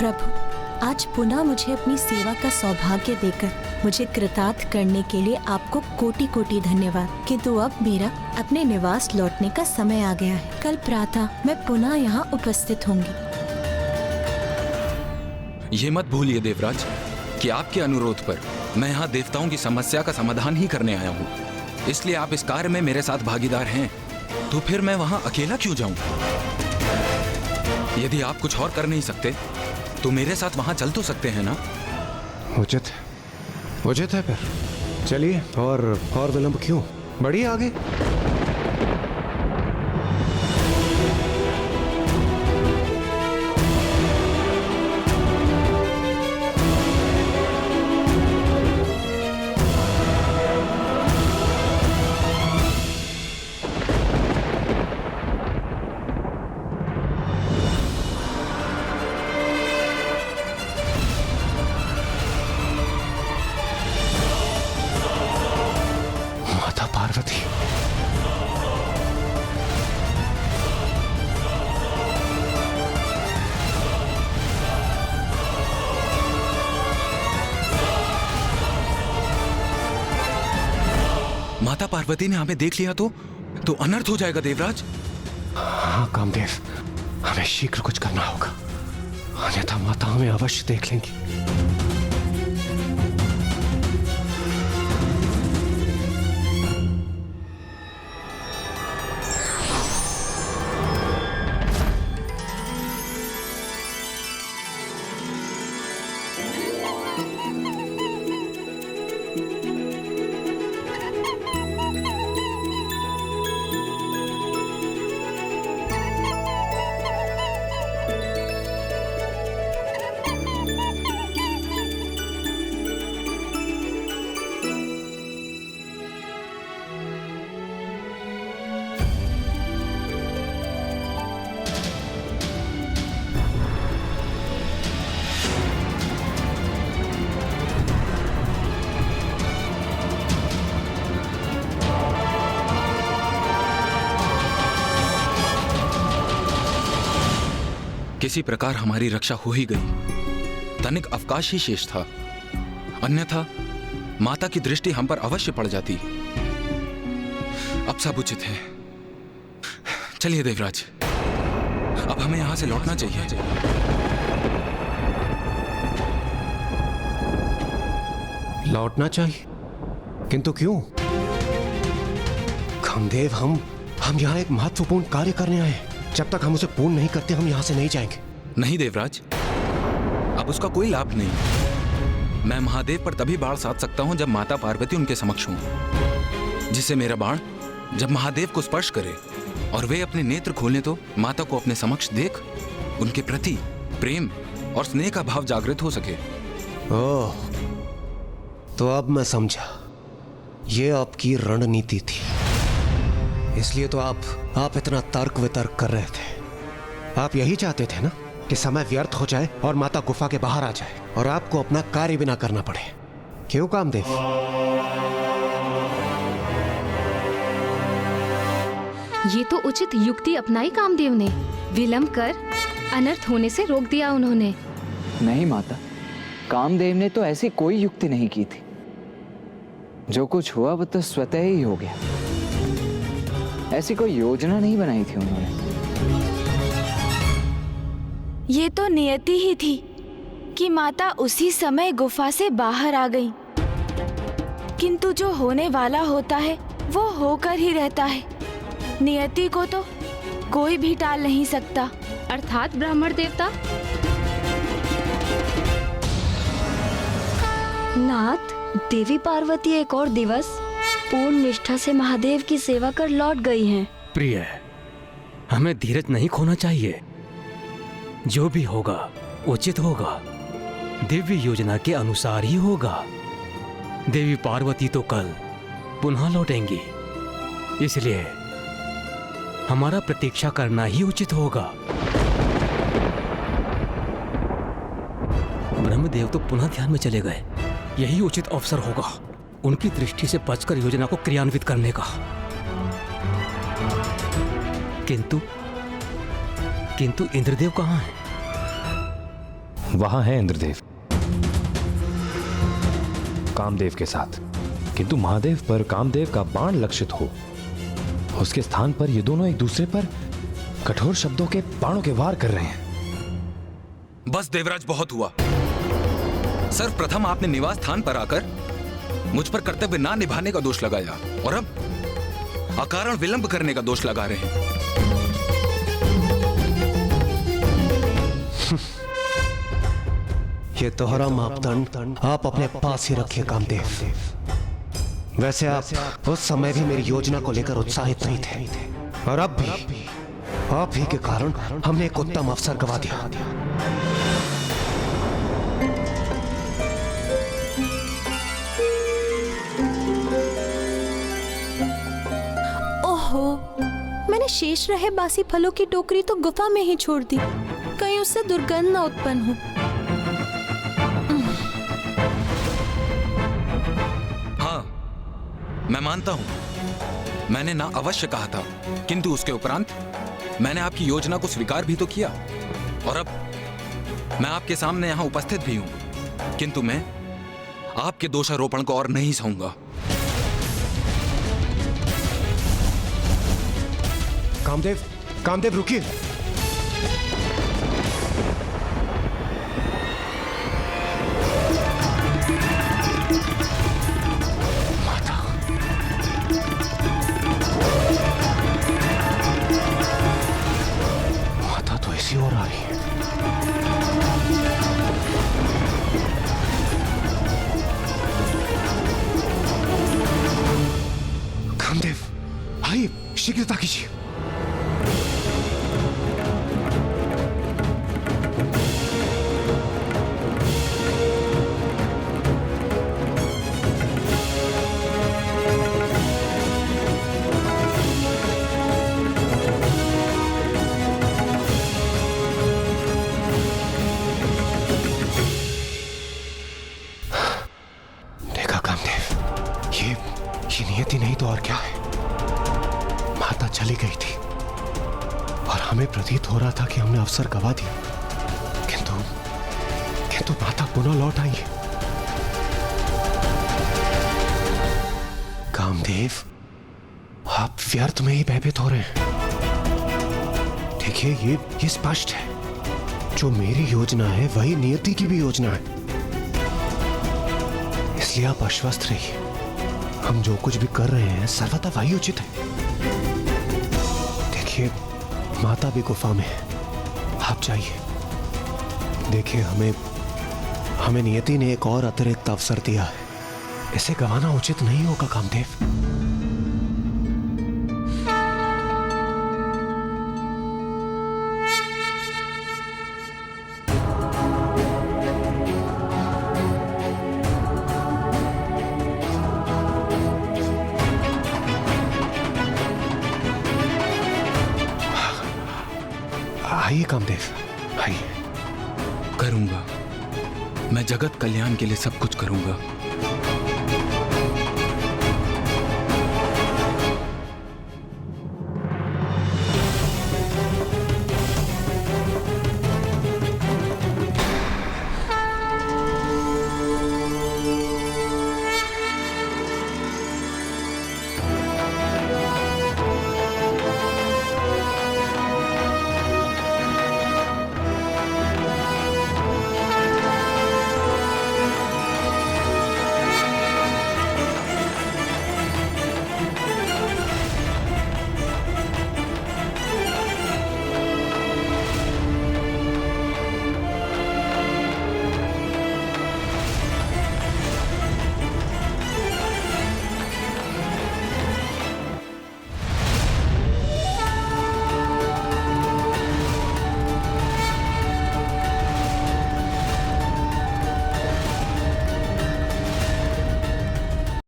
प्रभु, आज पुनः मुझे अपनी सेवा का सौभाग्य देकर मुझे कृतार्थ करने के लिए आपको कोटि कोटि धन्यवाद। किंतु अब मेरा अपने निवास लौटने का समय आ गया है। कल प्रातः मैं पुनः यहाँ उपस्थित होंगी। ये मत भूलिए देवराज कि आपके अनुरोध पर मैं यहाँ देवताओं की समस्या का समाधान ही करने आया हूँ। इसलिए आप इस कार्य में मेरे साथ भागीदार हैं, तो फिर मैं वहाँ अकेला क्यों जाऊँ? यदि आप कुछ और कर नहीं सकते तो मेरे साथ वहाँ चल तो सकते हैं ना? उचित है फिर चलिए। और विलंब क्यों, बढ़िए आगे। माता पार्वती ने हमें देख लिया तो अनर्थ हो जाएगा देवराज। हाँ कामदेव, हमें शीघ्र कुछ करना होगा, अन्यथा माता हमें अवश्य देख लेंगी। किसी प्रकार हमारी रक्षा हो ही गई। तनिक अवकाश ही शेष था, अन्यथा माता की दृष्टि हम पर अवश्य पड़ जाती। अब सब उचित है। चलिए देवराज, अब हमें यहां से लौटना चाहिए। लौटना चाहिए? किंतु क्यों? कामदेव, हम यहाँ एक महत्वपूर्ण कार्य करने आए हैं। जब तक हम उसे पूर्ण नहीं करते हम यहाँ से नहीं जाएंगे। नहीं देवराज, अब उसका कोई लाभ नहीं। मैं महादेव पर तभी बाण साध सकता हूं जब माता पार्वती उनके समक्ष हों, जिससे मेरा बाण जब महादेव को स्पर्श करे और वे अपने नेत्र खोलें तो माता को अपने समक्ष देख उनके प्रति प्रेम और स्नेह का भाव जागृत हो सके। ओह, तो अब मैं समझा, ये आपकी रणनीति थी। इसलिए तो आप इतना तर्क वितर्क कर रहे थे। आप यही चाहते थे ना कि समय व्यर्थ हो जाए और माता गुफा के बाहर आ जाए और आपको अपना कार्य भी ना करना पड़े। क्यों कामदेव? ये तो उचित युक्ति अपनाई कामदेव ने। विलंब कर अनर्थ होने से रोक दिया उन्होंने। नहीं माता, कामदेव ने तो ऐसी कोई युक्ति नहीं की थी। जो कुछ हुआ वो तो स्वतः ही हो गया। ऐसी कोई योजना नहीं बनाई थी उन्होंने। ये तो नियति ही थी कि माता उसी समय गुफा से बाहर आ गई। किंतु जो होने वाला होता है वो होकर ही रहता है। नियति को तो कोई भी टाल नहीं सकता। अर्थात ब्राह्मण देवता। नाथ, देवी पार्वती एक और दिवस पूर्ण निष्ठा से महादेव की सेवा कर लौट गई हैं। प्रिय, हमें धीरज नहीं खोना चाहिए। जो भी होगा उचित होगा, दिव्य योजना के अनुसार ही होगा। देवी पार्वती तो कल पुनः लौटेंगी, इसलिए हमारा प्रतीक्षा करना ही उचित होगा। ब्रह्मदेव तो पुनः ध्यान में चले गए, यही उचित अवसर होगा उनकी दृष्टि से बचकर योजना को क्रियान्वित करने का। किंतु इंद्रदेव कहाँ हैं? वहां है इंद्रदेव कामदेव के साथ, किंतु महादेव पर कामदेव का बाण लक्षित हो, उसके स्थान पर ये दोनों एक दूसरे पर कठोर शब्दों के बाणों के वार कर रहे हैं। बस देवराज, बहुत हुआ। सर्वप्रथम आपने निवास स्थान पर आकर मुझ पर कर्तव्य ना निभाने का दोष लगाया और अब अकारण विलंब करने का दोष लगा रहे हैं। ये दोहरा मापदंड आप अपने पास ही रखिए कामदेव। वैसे आप उस समय भी मेरी योजना को लेकर उत्साहित नहीं थे, और अब भी आप ही के कारण हमने एक उत्तम अवसर गंवा दिया। ओहो, मैंने शेष रहे बासी फलों की टोकरी तो गुफा में ही छोड़ दी, कहीं उससे दुर्गंध न उत्पन्न हो। मैं मानता हूं, मैंने ना अवश्य कहा था, किंतु उसके उपरांत मैंने आपकी योजना को स्वीकार भी तो किया, और अब मैं आपके सामने यहां उपस्थित भी हूं, किंतु मैं आपके दोषारोपण को और नहीं सहूंगा। कामदेव, कामदेव रुकिए। और आ रही है। कामदेव, आइए, शीघ्रता कीजिए। ये नियति नहीं तो और क्या है। माता चली गई थी और हमें प्रतीत हो रहा था कि हमने अवसर गंवा दिया, किंतु माता पुनः लौट आई है। कामदेव, आप व्यर्थ में ही भयभीत हो रहे हैं। देखिए, ये स्पष्ट है, जो मेरी योजना है वही नियति की भी योजना है, इसलिए आप आश्वस्त रहिए। हम जो कुछ भी कर रहे हैं सर्वथा वही उचित है। देखिए, माता भी गुफा में है, आप जाइए। देखिए, हमें नियति ने एक और अतिरिक्त अवसर दिया है, इसे गंवाना उचित नहीं होगा कामदेव। आइए कामदेव, आइए। करूंगा, मैं जगत कल्याण के लिए सब कुछ करूंगा।